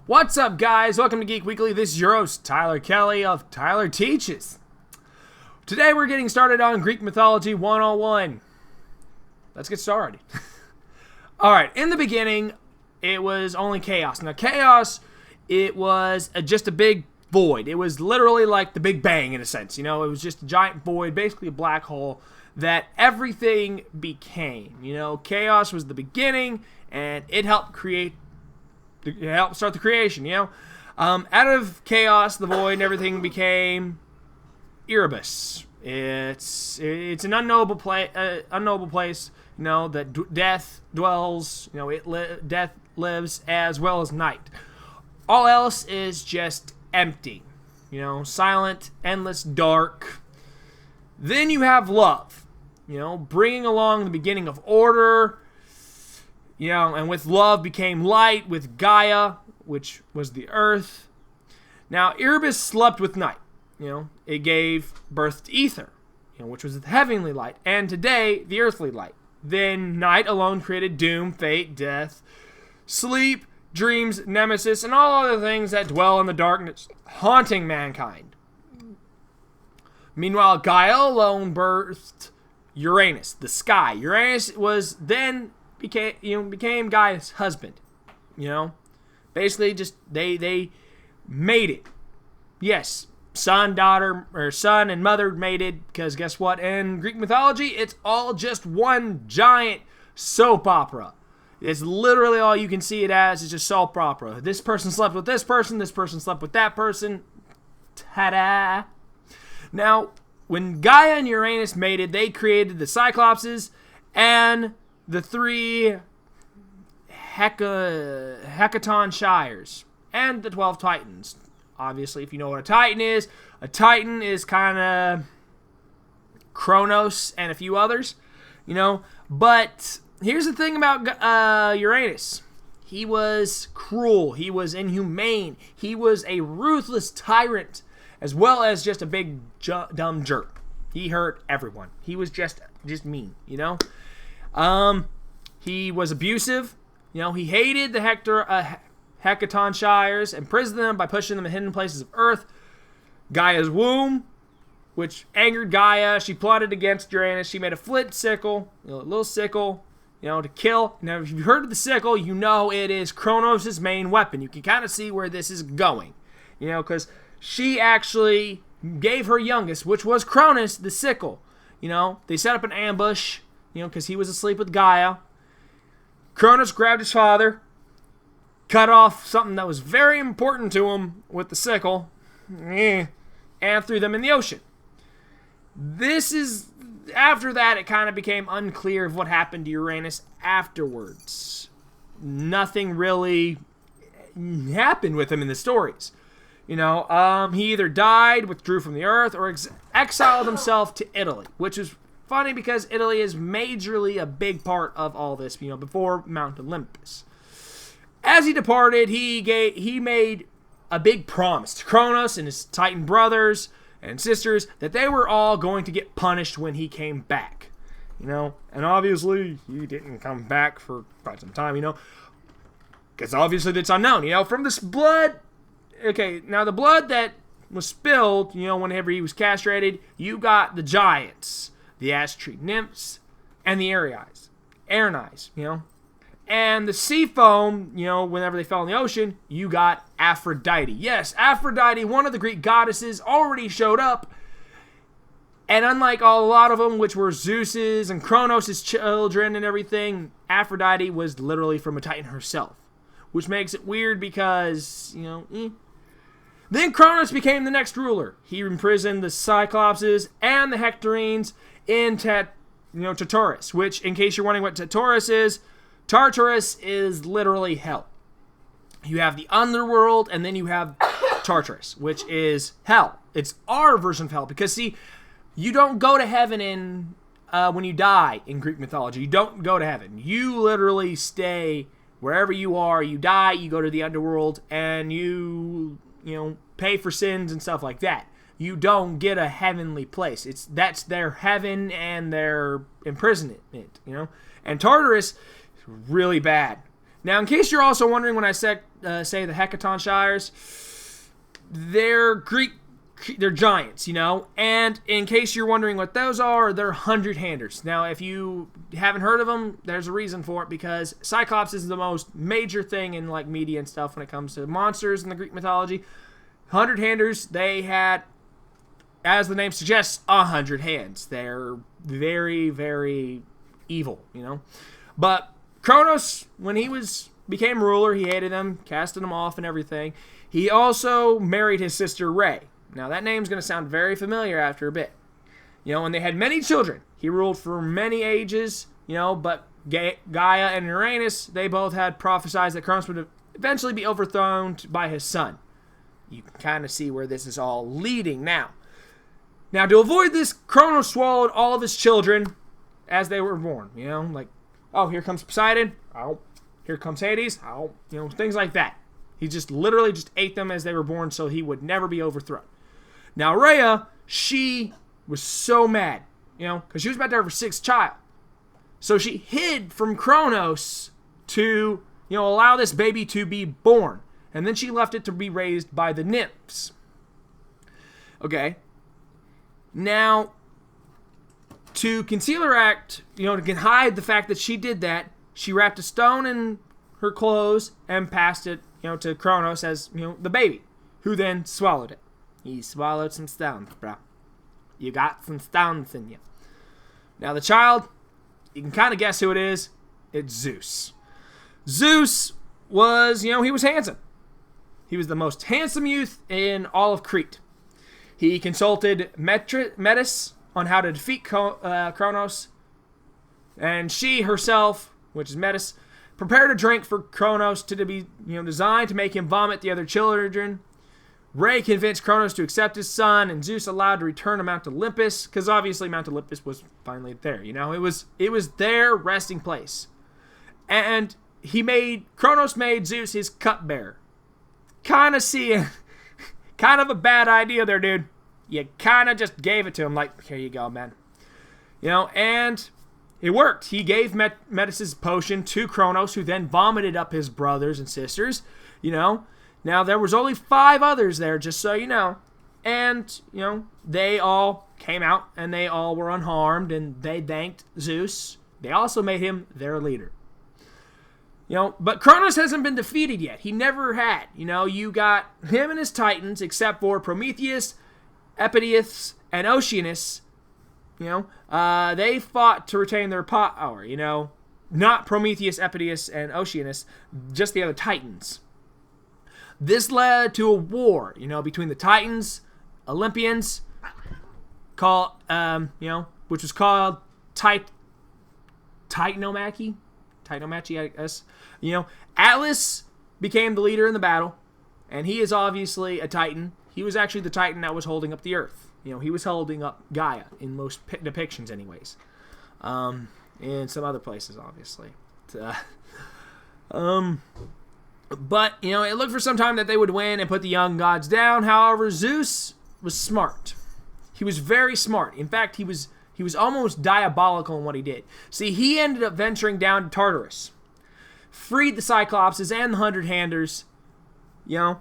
What's up, guys? Welcome to Geek Weekly. This is your host, Tyler Kelly of Tyler Teaches. Today we're getting started on Greek Mythology 101. Let's get started. Alright, in the beginning, it was only chaos. Now, chaos, it was just a big void. It was literally like the Big Bang, in a sense. You know, it was just a giant void, basically a black hole, that everything became. You know, chaos was the beginning, and it helped start the creation, you know. Out of chaos, the void, and everything became Erebus. It's an unknowable place, you know, that death dwells, you know, death lives as well as night. All else is just empty, you know, silent, endless, dark. Then you have love, you know, bringing along the beginning of order. You know, and with love became light, with Gaia, which was the earth. Now, Erebus slept with night. You know, it gave birth to ether, you know, which was the heavenly light. And today, the earthly light. Then night alone created doom, fate, death, sleep, dreams, nemesis, and all other things that dwell in the darkness, haunting mankind. Meanwhile, Gaia alone birthed Uranus, the sky. Uranus was then became Gaia's husband. You know, basically just they made it. Yes, son and mother mated, because guess what? In Greek mythology, it's all just one giant soap opera. It's literally all you can see it as. It's just soap opera. This person slept with this person slept with that person. Ta-da! Now, when Gaia and Uranus mated, they created the Cyclopses and the three Hecaton Shires, and the 12 Titans. Obviously, if you know what a Titan is kind of Kronos and a few others, you know. But here's the thing about Uranus. He was cruel. He was inhumane. He was a ruthless tyrant, as well as just a big dumb jerk. He hurt everyone. He was just mean, you know. He was abusive. You know, he hated the Hecaton Shires, imprisoned them by pushing them in hidden places of Earth. Gaia's womb, which angered Gaia. She plotted against Uranus. She made a flint sickle, you know, a little sickle, you know, to kill. Now, if you've heard of the sickle, you know it is Kronos' main weapon. You can kind of see where this is going, you know, because she actually gave her youngest, which was Cronus, the sickle. You know, they set up an ambush, you know, because he was asleep with Gaia. Cronus grabbed his father, cut off something that was very important to him with the sickle, and threw them in the ocean. After that, it kind of became unclear of what happened to Uranus afterwards. Nothing really happened with him in the stories. You know, he either died, withdrew from the earth, or exiled himself to Italy, which is funny because Italy is majorly a big part of all this, you know, before Mount Olympus. As he departed, he made a big promise to Kronos and his Titan brothers and sisters that they were all going to get punished when he came back. You know, and obviously he didn't come back for quite some time, you know, because obviously that's unknown, you know, from this blood. Okay, now the blood that was spilled, you know, whenever he was castrated, you got the giants, the ash tree nymphs, and the Aeronais, you know. And the sea foam, you know, whenever they fell in the ocean, you got Aphrodite. Yes, Aphrodite, one of the Greek goddesses, already showed up. And unlike a lot of them, which were Zeus's and Kronos' children and everything, Aphrodite was literally from a Titan herself. Which makes it weird because, you know, Then Kronos became the next ruler. He imprisoned the Cyclopses and the Hectorines in Tartarus, which, in case you're wondering what Tartarus is literally hell. You have the underworld, and then you have Tartarus, which is hell. It's our version of hell, because, see, you don't go to heaven when you die in Greek mythology. You don't go to heaven. You literally stay wherever you are. You die, you go to the underworld, and you pay for sins and stuff like that. You don't get a heavenly place. That's their heaven and their imprisonment, you know. And Tartarus is really bad. Now, in case you're also wondering when I say the Hecaton Shires, they're giants, you know? And in case you're wondering what those are, they're 100-handers. Now, if you haven't heard of them, there's a reason for it, because Cyclops is the most major thing in, like, media and stuff when it comes to monsters in the Greek mythology. 100-handers, they had, as the name suggests, 100 hands. They're very, very evil, you know? But Kronos, when he became ruler, he hated them, casted them off and everything. He also married his sister Rhea. Now, that name's going to sound very familiar after a bit. You know, and they had many children. He ruled for many ages, you know, but Gaia and Uranus, they both had prophesied that Kronos would eventually be overthrown by his son. You can kind of see where this is all leading now. Now, to avoid this, Kronos swallowed all of his children as they were born, you know, like, oh, here comes Poseidon, oh, here comes Hades, oh, you know, things like that. He just literally just ate them as they were born so he would never be overthrown. Now, Rhea, she was so mad, you know, because she was about to have her 6th child. So she hid from Kronos to, you know, allow this baby to be born. And then she left it to be raised by the nymphs. Okay. Now, to conceal her act, you know, to hide the fact that she did that, she wrapped a stone in her clothes and passed it, you know, to Kronos as, you know, the baby, who then swallowed it. He swallowed some stones, bro. You got some stones in you. Now, the child, you can kind of guess who it is. It's Zeus. Zeus was, you know, he was handsome. He was the most handsome youth in all of Crete. He consulted Metis on how to defeat Kronos, and she herself, which is Metis, prepared a drink for Kronos to be, you know, designed to make him vomit the other children. Rhea convinced Kronos to accept his son, and Zeus allowed to return to Mount Olympus, because obviously Mount Olympus was finally there. You know, it was their resting place, and Kronos made Zeus his cupbearer. Kind of a bad idea there, dude. You kind of just gave it to him, like, here you go, man. You know, and it worked. He gave Metis' potion to Kronos, who then vomited up his brothers and sisters, you know. Now, there was only 5 others there, just so you know. And, you know, they all came out, and they all were unharmed, and they thanked Zeus. They also made him their leader. You know, but Kronos hasn't been defeated yet. He never had. You know, you got him and his titans, except for Prometheus, Epeius, and Oceanus. You know, they fought to retain their power, you know. Not Prometheus, Epeius, and Oceanus, just the other titans. This led to a war, you know, between the Titans, Olympians, called, you know, which was called Titanomachy, I guess. You know, Atlas became the leader in the battle, and he is obviously a Titan. He was actually the Titan that was holding up the Earth. You know, he was holding up Gaia in most depictions, anyways. In some other places, obviously. But, you know, it looked for some time that they would win and put the young gods down. However, Zeus was smart. He was very smart. In fact, he was almost diabolical in what he did. See, he ended up venturing down to Tartarus, freed the Cyclopses and the 100-handers, you know,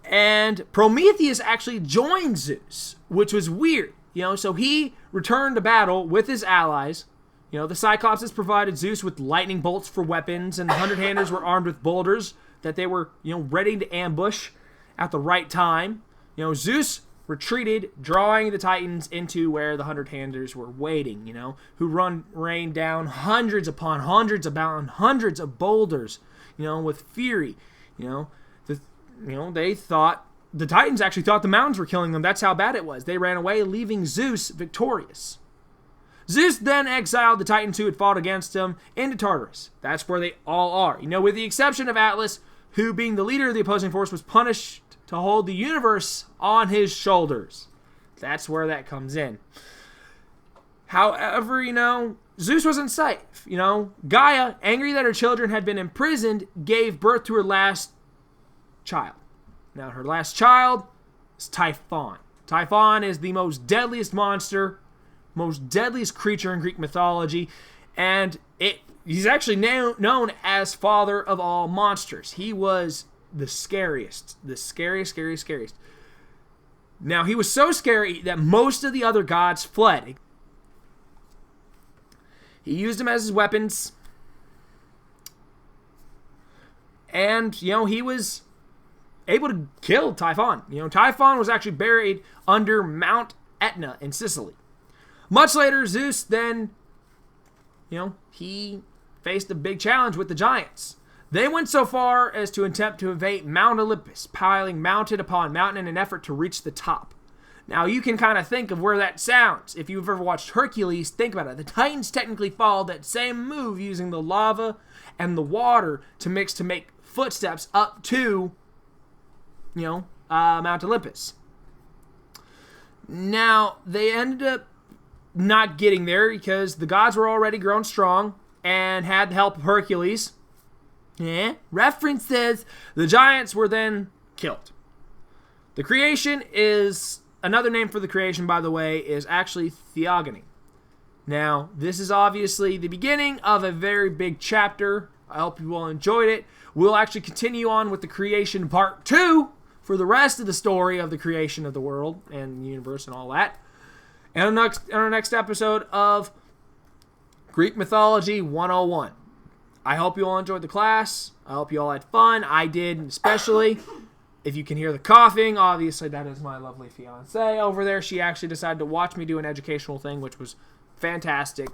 and Prometheus actually joined Zeus, which was weird, you know, so he returned to battle with his allies. You know, the Cyclopses provided Zeus with lightning bolts for weapons, and the 100-handers were armed with boulders that they were, you know, ready to ambush at the right time. You know, Zeus retreated, drawing the Titans into where the 100-handers were waiting, you know, who rained down hundreds upon hundreds of boulders, you know, with fury. You know, they thought, the Titans actually thought the mountains were killing them. That's how bad it was. They ran away, leaving Zeus victorious. Zeus then exiled the Titans who had fought against him into Tartarus. That's where they all are. You know, with the exception of Atlas, who, being the leader of the opposing force, was punished to hold the universe on his shoulders. That's where that comes in. However, you know, Zeus wasn't safe. You know, Gaia, angry that her children had been imprisoned, gave birth to her last child. Now, her last child is Typhon. Typhon is the most deadliest monster, most deadliest creature in Greek mythology, And he's actually known as father of all monsters. He was the scariest. The scariest. Now, he was so scary that most of the other gods fled. He used them as his weapons. And, he was able to kill Typhon. Typhon was actually buried under Mount Etna in Sicily. Much later, Zeus then, he faced a big challenge with the giants. They went so far as to attempt to invade Mount Olympus, piling mountain upon mountain in an effort to reach the top. Now, you can kind of think of where that sounds. If you've ever watched Hercules, think about it. The Titans technically followed that same move using the lava and the water to mix to make footsteps up to, Mount Olympus. Now, they ended up not getting there because the gods were already grown strong and had the help of Hercules. References. The giants were then killed. The creation is, another name for the creation, by the way, is actually theogony. Now, this is obviously the beginning of a very big chapter. I hope you all enjoyed it. We'll actually continue on with the creation part 2 for the rest of the story of the creation of the world and the universe and all that. And on our next episode of Greek Mythology 101. I hope you all enjoyed the class. I hope you all had fun. I did, especially. If you can hear the coughing, obviously that is my lovely fiancée over there. She actually decided to watch me do an educational thing, which was fantastic.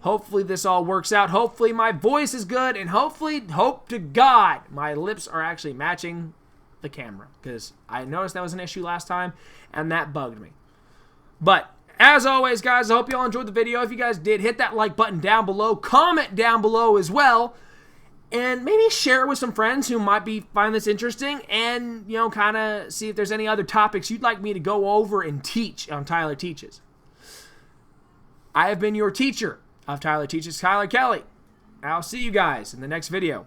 Hopefully this all works out. Hopefully my voice is good, and hopefully, hope to God, my lips are actually matching the camera, because I noticed that was an issue last time, and that bugged me. But as always, guys, I hope you all enjoyed the video. If you guys did, hit that like button down below. Comment down below as well. And maybe share it with some friends who might find this interesting. And, kind of see if there's any other topics you'd like me to go over and teach on Tyler Teaches. I have been your teacher of Tyler Teaches, Tyler Kelly. I'll see you guys in the next video.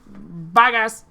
Bye, guys.